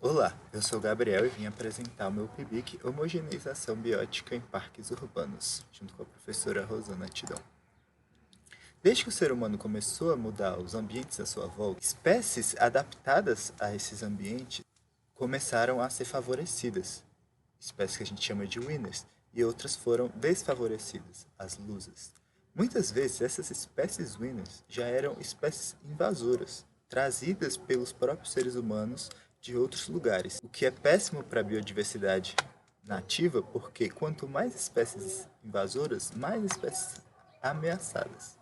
Olá, eu sou o Gabriel e vim apresentar o meu PIBIC Homogeneização Biótica em Parques Urbanos, junto com a professora Rosana Tidão. Desde que o ser humano começou a mudar os ambientes à sua volta, espécies adaptadas a esses ambientes começaram a ser favorecidas, espécies que a gente chama de winners, e outras foram desfavorecidas, as losers. Muitas vezes essas espécies winners já eram espécies invasoras, trazidas pelos próprios seres humanos de outros lugares, o que é péssimo para a biodiversidade nativa, porque quanto mais espécies invasoras, mais espécies ameaçadas.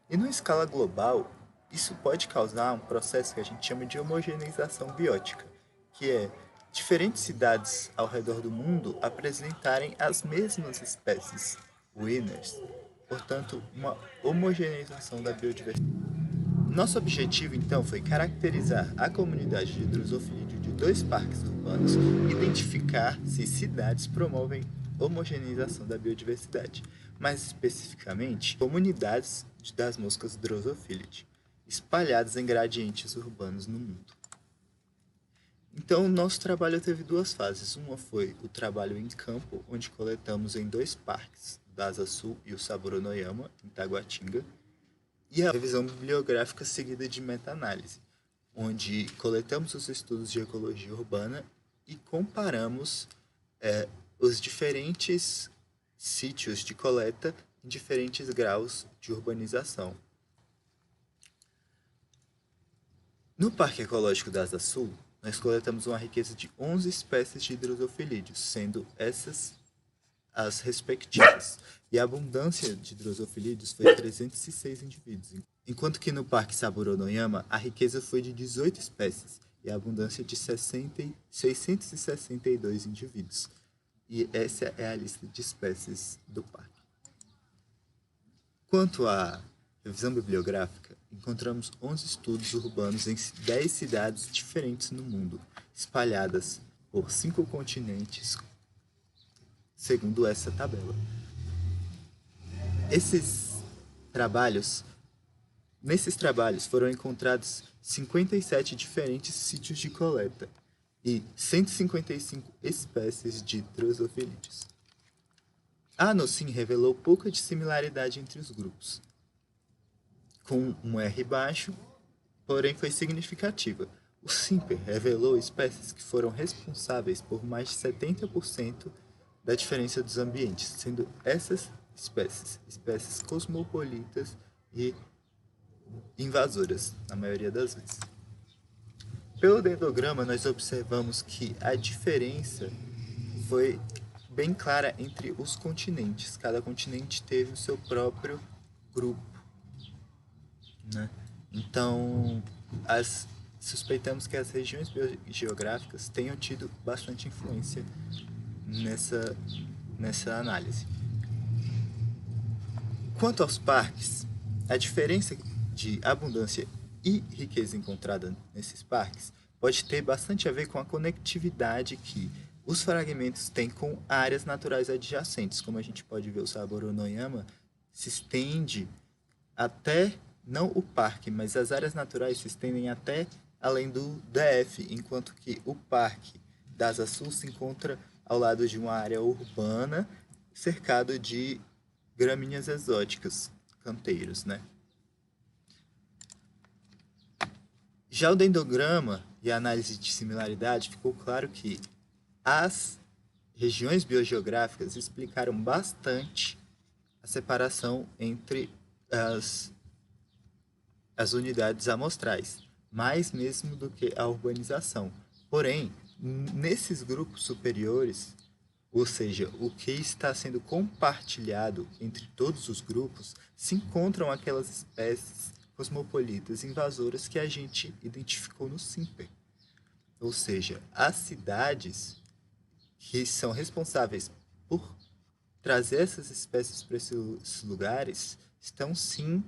E numa escala global, isso pode causar um processo que a gente chama de homogeneização biótica, que é diferentes cidades ao redor do mundo apresentarem as mesmas espécies winners, portanto, uma homogeneização da biodiversidade. Nosso objetivo, então, foi caracterizar a comunidade de drosofilídeo de dois parques urbanos e identificar se cidades promovem homogeneização da biodiversidade, mais especificamente, comunidades das moscas drosofilidae, espalhadas em gradientes urbanos no mundo. Então, nosso trabalho teve duas fases. Uma foi o trabalho em campo, onde coletamos em dois parques, o da Asa Sul e o Saburonoyama, em Taguatinga, e a revisão bibliográfica seguida de meta-análise, onde coletamos os estudos de ecologia urbana e comparamos os diferentes sítios de coleta em diferentes graus de urbanização. No Parque Ecológico da Asa Sul, nós coletamos uma riqueza de 11 espécies de drosofilídeos, sendo essas as respectivas, e a abundância de drosofilídeos foi 306 indivíduos, enquanto que no Parque Saburonoyama a riqueza foi de 18 espécies e a abundância de 662 indivíduos. E essa é a lista de espécies do parque. Quanto à revisão bibliográfica, encontramos 11 estudos urbanos em 10 cidades diferentes no mundo, espalhadas por 5 continentes, segundo essa tabela. Nesses trabalhos foram encontrados 57 diferentes sítios de coleta e 155 espécies de drosofilídeos. A ANOCIM revelou pouca dissimilaridade entre os grupos, com um R baixo, porém foi significativa. O SIMPER revelou espécies que foram responsáveis por mais de 70% da diferença dos ambientes, sendo essas espécies cosmopolitas e invasoras, na maioria das vezes. Pelo dendrograma, nós observamos que a diferença foi bem clara entre os continentes. Cada continente teve o seu próprio grupo, né? Então, suspeitamos que as regiões biogeográficas tenham tido bastante influência nessa análise. Quanto aos parques, a diferença de abundância e riqueza encontrada nesses parques pode ter bastante a ver com a conectividade que os fragmentos têm com áreas naturais adjacentes. Como a gente pode ver, o Saburonoyama se estende até, não o parque, mas as áreas naturais se estendem até além do DF, enquanto que o Parque da Asa Sul se encontra ao lado de uma área urbana cercado de gramíneas exóticas, canteiros, né? Já o dendrograma e a análise de similaridade ficou claro que as regiões biogeográficas explicaram bastante a separação entre as unidades amostrais, mais mesmo do que a urbanização. Porém, nesses grupos superiores, ou seja, o que está sendo compartilhado entre todos os grupos, se encontram aquelas espécies cosmopolitas invasoras que a gente identificou no SIMPER. Ou seja, as cidades que são responsáveis por trazer essas espécies para esses lugares estão sim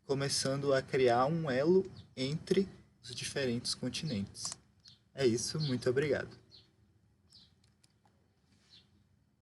começando a criar um elo entre os diferentes continentes. É isso, muito obrigado.